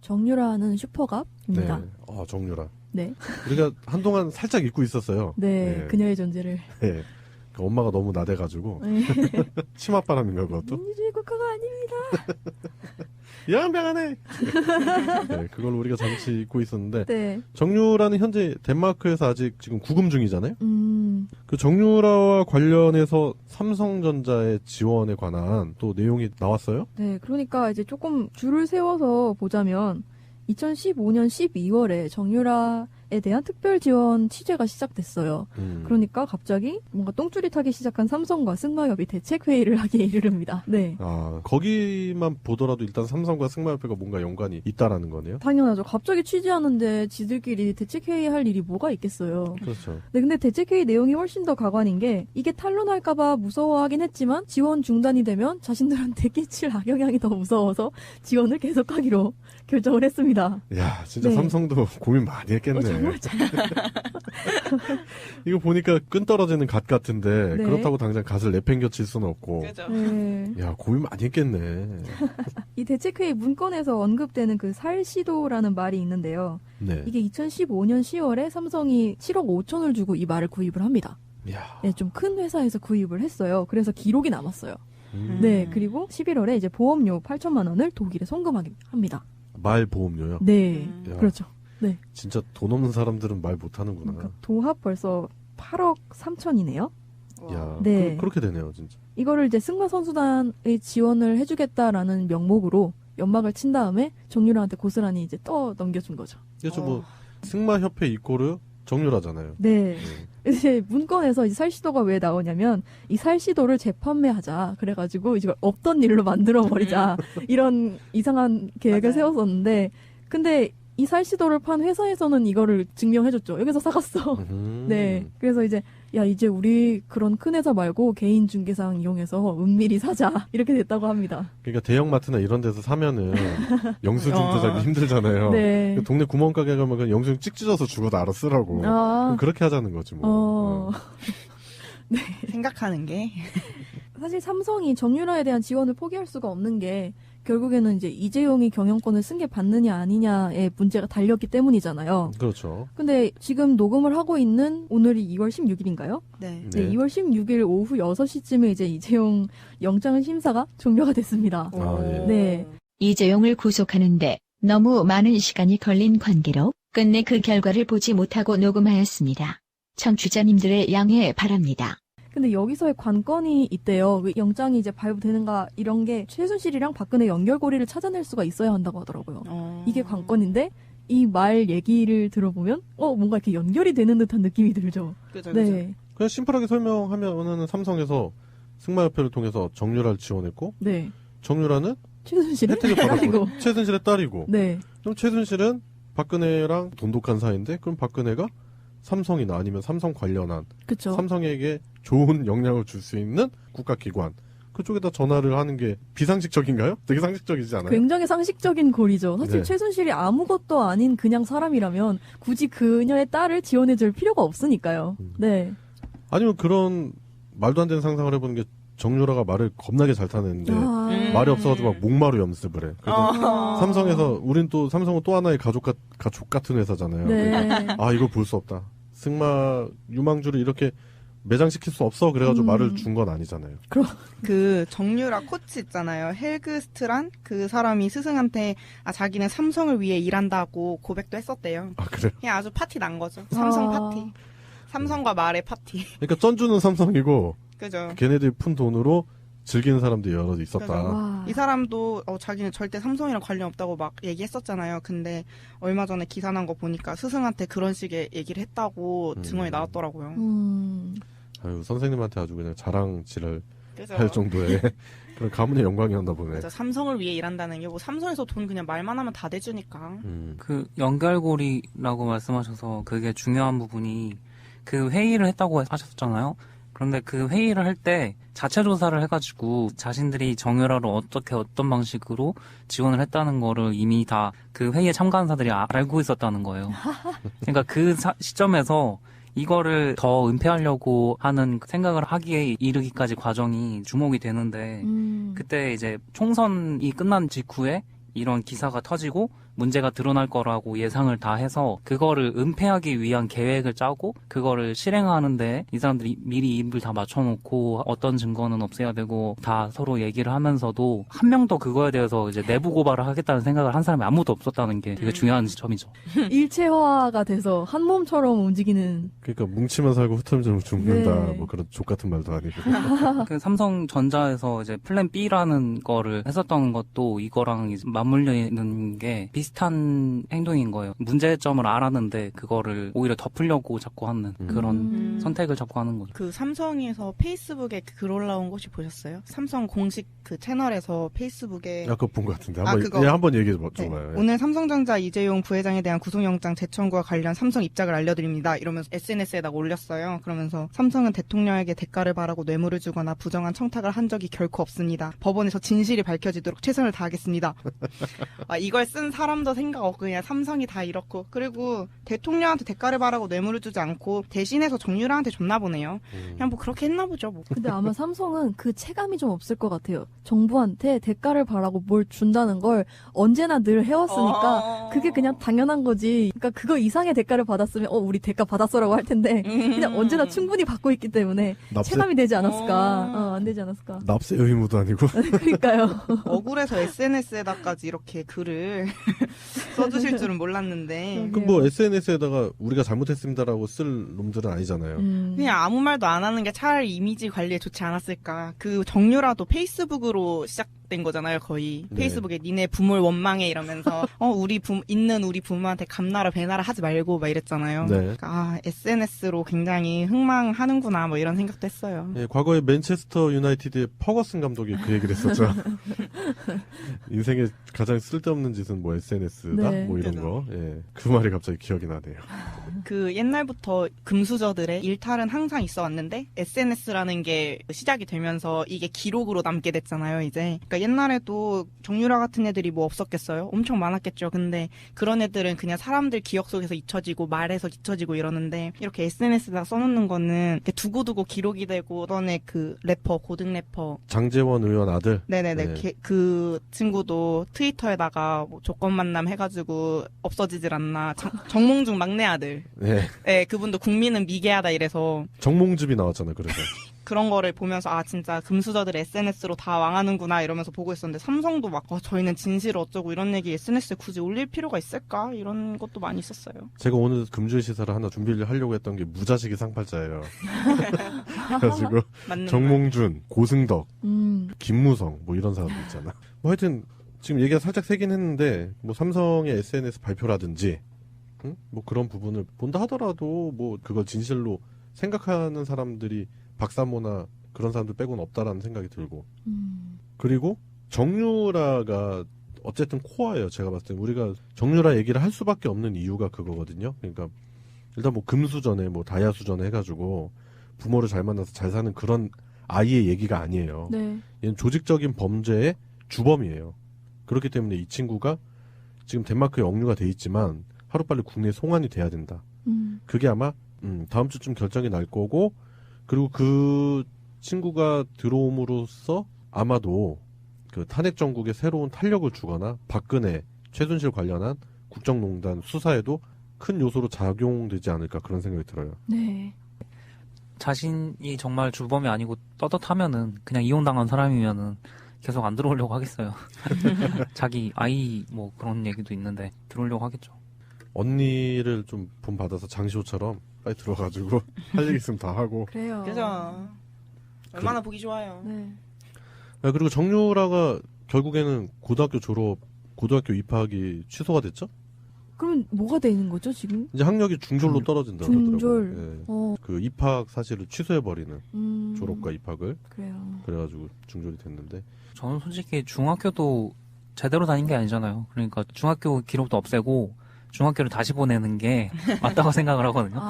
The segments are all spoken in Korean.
정유라는 슈퍼갑입니다. 네. 정유라. 네. 우리가 한동안 살짝 잊고 있었어요. 네, 네. 그녀의 존재를. 네. 그 엄마가 너무 나대가지고. 네. 치맛바람인가 그것도? 민주주의 국가가 아닙니다. 양병하네. 네, 그걸 우리가 잠시 잊고 있었는데 네. 정유라는 현재 덴마크에서 아직 지금 구금 중이잖아요. 그 정유라와 관련해서 삼성전자의 지원에 관한 또 내용이 나왔어요. 네, 그러니까 이제 조금 줄을 세워서 보자면 2015년 12월에 정유라에 대한 특별 지원 취재가 시작됐어요. 그러니까 갑자기 뭔가 똥줄이 타기 시작한 삼성과 승마협이 대책회의를 하기에 이르릅니다. 네. 거기만 보더라도 일단 삼성과 승마협회가 뭔가 연관이 있다라는 거네요. 당연하죠. 갑자기 취재하는데 지들끼리 대책회의 할 일이 뭐가 있겠어요. 그렇죠. 네, 근데 대책회의 내용이 훨씬 더 가관인 게 이게 탄론할까봐 무서워하긴 했지만 지원 중단이 되면 자신들한테 끼칠 악영향이 더 무서워서 지원을 계속하기로 결정을 했습니다. 야, 진짜 네. 삼성도 고민 많이 했겠네. 정말 이거 보니까 끈 떨어지는 갓 같은데 네. 그렇다고 당장 갓을 내팽겨칠 수는 없고. 그죠. 네. 야, 고민 많이 했겠네. 이 대책회의 문건에서 언급되는 그 살시도라는 말이 있는데요. 네. 이게 2015년 10월에 삼성이 7억 5천을 주고 이 말을 구입을 합니다. 야. 네, 좀 큰 회사에서 구입을 했어요. 그래서 기록이 남았어요. 네, 그리고 11월에 이제 보험료 8천만 원을 독일에 송금합니다. 말 보험료요? 네, 야. 그렇죠. 네. 진짜 돈 없는 사람들은 말 못하는구나. 그러니까 도합 벌써 8억 3천이네요. 야, 네. 그렇게 되네요, 진짜. 이거를 이제 승마 선수단의 지원을 해주겠다라는 명목으로 연막을 친 다음에 정유라한테 고스란히 이제 넘겨준 거죠. 그렇죠, 뭐 승마협회 이꼬르 정유라잖아요. 네. 이제 문건에서 이 살시도가 왜 나오냐면 이 살시도를 재판매하자. 그래가지고 이걸 없던 일로 만들어 버리자. 이런 이상한 계획을 맞아요. 세웠었는데 근데 이 살시도를 판 회사에서는 이거를 증명해줬죠. 여기서 사갔어. 네. 그래서 이제 이제 우리 그런 큰 회사 말고 개인 중개상 이용해서 은밀히 사자. 이렇게 됐다고 합니다. 그러니까 대형마트나 이런 데서 사면은 영수증도 사기 힘들잖아요. 네. 그 동네 구멍가게 가면 그냥 영수증 찍 찢어서 주고도 알아 쓰라고. 그럼 그렇게 하자는 거지 뭐. 네. 생각하는 게. 사실 삼성이 정유라에 대한 지원을 포기할 수가 없는 게 결국에는 이제 이재용이 경영권을 승계 받느냐 아니냐의 문제가 달렸기 때문이잖아요. 그렇죠. 근데 지금 녹음을 하고 있는 오늘이 2월 16일인가요? 네. 네, 2월 16일 오후 6시쯤에 이제 이재용 영장 심사가 종료가 됐습니다. 예. 네. 이재용을 구속하는데 너무 많은 시간이 걸린 관계로 끝내 그 결과를 보지 못하고 녹음하였습니다. 청취자님들의 양해 바랍니다. 근데 여기서의 관건이 있대요. 그 영장이 이제 발부되는가 이런 게 최순실이랑 박근혜 연결고리를 찾아낼 수가 있어야 한다고 하더라고요. 이게 관건인데 이 말 얘기를 들어보면 뭔가 이렇게 연결이 되는 듯한 느낌이 들죠. 그죠, 네. 그죠. 그냥 심플하게 설명하면은 삼성에서 승마협회를 통해서 정유라를 지원했고 네. 정유라는 최순실의 혜택을 딸이고. 받았고 최순실의 딸이고. 네. 그럼 최순실은 박근혜랑 돈독한 사이인데 그럼 박근혜가 삼성이나 아니면 삼성 관련한 그쵸. 삼성에게 좋은 영향을 줄 수 있는 국가기관 그쪽에다 전화를 하는 게 비상식적인가요? 되게 상식적이지 않아요? 굉장히 상식적인 고리죠. 사실 네. 최순실이 아무것도 아닌 그냥 사람이라면 굳이 그녀의 딸을 지원해줄 필요가 없으니까요. 네. 아니면 그런 말도 안 되는 상상을 해보는 게 정유라가 말을 겁나게 잘 타는데 말이 없어가지고 막 목마루 염습을 해. 그래서 삼성에서 우린 또 삼성은 또 하나의 가족 같은 회사잖아요. 네. 이걸 볼 수 없다. 승마 유망주를 이렇게 매장시킬 수 없어. 그래가지고 말을 준 건 아니잖아요. 그 정유라 코치 있잖아요. 헬그스트란 그 사람이 스승한테 자기는 삼성을 위해 일한다고 고백도 했었대요. 그래요? 그냥 아주 파티 난 거죠. 삼성 파티. 삼성과 말의 파티. 그러니까 쩐주는 삼성이고 그죠. 걔네들이 푼 돈으로 즐기는 사람들이 여러 있었다. 와. 이 사람도 자기는 절대 삼성이랑 관련 없다고 막 얘기했었잖아요. 근데 얼마 전에 기사 난 거 보니까 스승한테 그런 식의 얘기를 했다고 증언이 나왔더라고요. 아유, 선생님한테 아주 그냥 자랑질을 그죠. 할 정도의 그런 가문의 영광이었나 보네. 그죠. 삼성을 위해 일한다는 게 뭐 삼성에서 돈 그냥 말만 하면 다 대주니까. 그 연결고리라고 말씀하셔서 그게 중요한 부분이 그 회의를 했다고 하셨잖아요. 그런데 그 회의를 할 때 자체 조사를 해가지고 자신들이 정유라를 어떻게 어떤 방식으로 지원을 했다는 거를 이미 다 그 회의에 참가한 사들이 알고 있었다는 거예요. 그러니까 그 시점에서 이거를 더 은폐하려고 하는 생각을 하기에 이르기까지 과정이 주목이 되는데 그때 이제 총선이 끝난 직후에 이런 기사가 터지고 문제가 드러날 거라고 예상을 다 해서 그거를 은폐하기 위한 계획을 짜고 그거를 실행하는데 이 사람들이 미리 입을 다 맞춰놓고 어떤 증거는 없애야 되고 다 서로 얘기를 하면서도 한 명도 그거에 대해서 이제 내부 고발을 하겠다는 생각을 한 사람이 아무도 없었다는 게 되게 중요한 점이죠. 일체화가 돼서 한 몸처럼 움직이는. 그러니까 뭉치면 살고 흩어지면 죽는다. 네. 뭐 그런 족 같은 말도 아니고. 그 삼성전자에서 이제 플랜 B라는 거를 했었던 것도 이거랑 이제 맞물려 있는 게 비슷한 행동인 거예요. 문제점을 알았는데 그거를 오히려 덮으려고 자꾸 하는 그런 선택을 자꾸 하는 거죠. 그 삼성에서 페이스북에 글 올라온 거 혹시 보셨어요? 삼성 공식 그 채널에서 페이스북에 아까 본 것 같은데 그거. 한번 얘기해 네. 줘봐요. 오늘 삼성전자 이재용 부회장에 대한 구속영장 재청구와 관련 삼성 입장을 알려드립니다. 이러면서 SNS에다가 올렸어요. 그러면서 삼성은 대통령에게 대가를 바라고 뇌물을 주거나 부정한 청탁을 한 적이 결코 없습니다. 법원에서 진실이 밝혀지도록 최선을 다하겠습니다. 이걸 쓴 사람도 생각 없고 그냥 삼성이 다 이렇고 그리고 대통령한테 대가를 바라고 뇌물을 주지 않고 대신해서 정유라한테 줬나 보네요. 그냥 뭐 그렇게 했나 보죠. 뭐. 근데 아마 삼성은 그 체감이 좀 없을 것 같아요. 정부한테 대가를 바라고 뭘 준다는 걸 언제나 늘 해왔으니까 그게 그냥 당연한 거지. 그러니까 그거 이상의 대가를 받았으면 우리 대가 받았어라고 할 텐데 그냥 언제나 충분히 받고 있기 때문에 체감이 되지 않았을까. 안 되지 않았을까. 납세 의무도 아니고. 그러니까요. 억울해서 SNS에다까지 이렇게 글을 써주실 줄은 몰랐는데 그 뭐 SNS에다가 우리가 잘못했습니다라고 쓸 놈들은 아니잖아요. 그냥 아무 말도 안 하는 게 차라리 이미지 관리에 좋지 않았을까. 그 정유라도 페이스북으로 시작된 거잖아요, 거의. 네. 페이스북에 니네 부모를 원망해 이러면서 있는 우리 부모한테 감나라 배나라 하지 말고 막 이랬잖아요. 네. 그러니까 SNS로 굉장히 흥망하는구나 뭐 이런 생각도 했어요. 예, 과거에 맨체스터 유나이티드의 퍼거슨 감독이 그 얘기를 했었죠. 인생에 가장 쓸데없는 짓은 뭐 SNS다? 네. 뭐 이런 거. 예. 그 말이 갑자기 기억이 나네요. 그 옛날부터 금수저들의 일탈은 항상 있어 왔는데 SNS라는 게 시작이 되면서 이게 기록으로 남게 됐잖아요, 이제. 그러니까 옛날에도 정유라 같은 애들이 뭐 없었겠어요? 엄청 많았겠죠. 근데 그런 애들은 그냥 사람들 기억 속에서 잊혀지고 말에서 잊혀지고 이러는데 이렇게 SNS에다 써놓는 거는 이렇게 두고두고 기록이 되고 전에 그 래퍼, 고등 래퍼 장재원 의원 아들. 네네네. 네. 그 친구도 트위터에다가 뭐 조건 만남 해가지고 없어지질 않나. 정몽중 막내 아들. 네. 네, 그분도 국민은 미개하다 이래서 정몽집이 나왔잖아요. 그래서. 그런 거를 보면서 진짜 금수저들 SNS로 다 망하는구나 이러면서 보고 있었는데 삼성도 막 저희는 진실을 어쩌고 이런 얘기 SNS에 굳이 올릴 필요가 있을까? 이런 것도 많이 있었어요. 제가 오늘 금주의 시사를 하나 준비를 하려고 했던 게 무자식이 상팔자예요. 그래가지고 맞는 정몽준, 고승덕, 김무성 뭐 이런 사람들 있잖아. 뭐 하여튼 지금 얘기가 살짝 세긴 했는데 뭐 삼성의 SNS 발표라든지 뭐 그런 부분을 본다 하더라도 뭐 그걸 진실로 생각하는 사람들이 박사모나 그런 사람들 빼고는 없다라는 생각이 들고 그리고 정유라가 어쨌든 코어예요. 제가 봤을 때 우리가 정유라 얘기를 할 수밖에 없는 이유가 그거거든요. 그러니까 일단 뭐 금수전에 뭐 다이아수전에 해가지고 부모를 잘 만나서 잘 사는 그런 아이의 얘기가 아니에요. 네. 얘는 조직적인 범죄의 주범이에요. 그렇기 때문에 이 친구가 지금 덴마크에 억류가 돼 있지만 하루빨리 국내에 송환이 돼야 된다. 그게 아마 다음 주쯤 결정이 날 거고 그리고 그 친구가 들어옴으로써 아마도 그 탄핵 정국에 새로운 탄력을 주거나 박근혜, 최순실 관련한 국정농단 수사에도 큰 요소로 작용되지 않을까 그런 생각이 들어요. 네. 자신이 정말 주범이 아니고 떳떳하면은 그냥 이혼당한 사람이면은 계속 안 들어오려고 하겠어요. 자기 아이 뭐 그런 얘기도 있는데 들어오려고 하겠죠. 언니를 좀 본받아서 장시호처럼 빨리 들어가지고 할 얘기 있으면 다 하고. 그래요. 그죠? 얼마나 보기 좋아요. 네. 그리고 정유라가 결국에는 고등학교 입학이 취소가 됐죠? 그럼 뭐가 되는 거죠 지금? 이제 학력이 중졸로 떨어진다고 중졸. 그러더라고요. 예. 그 입학 사실을 취소해버리는 졸업과 입학을. 그래요. 그래가지고 중졸이 됐는데. 저는 솔직히 중학교도 제대로 다닌 게 아니잖아요. 그러니까 중학교 기록도 없애고 중학교를 다시 보내는 게 맞다고 생각을 하거든요.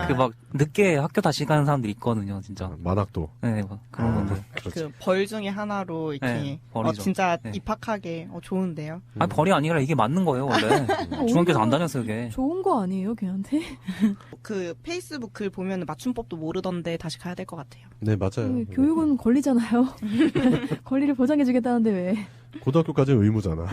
그 막 늦게 학교 다시 가는 사람들이 있거든요, 진짜. 만학도. 네, 막 그런 건데. 그 벌 중에 하나로 이렇게 네, 벌이죠. 진짜 네. 입학하게 좋은데요. 아니 벌이 아니라 이게 맞는 거예요, 원래. 중학교에서 안 다녔어요, 그게. 좋은 거 아니에요, 걔한테? 그 페이스북 글 보면 맞춤법도 모르던데 다시 가야 될 것 같아요. 네, 맞아요. 네, 교육은 권리잖아요. 권리를 보장해주겠다는데 왜? 고등학교까지는 의무잖아.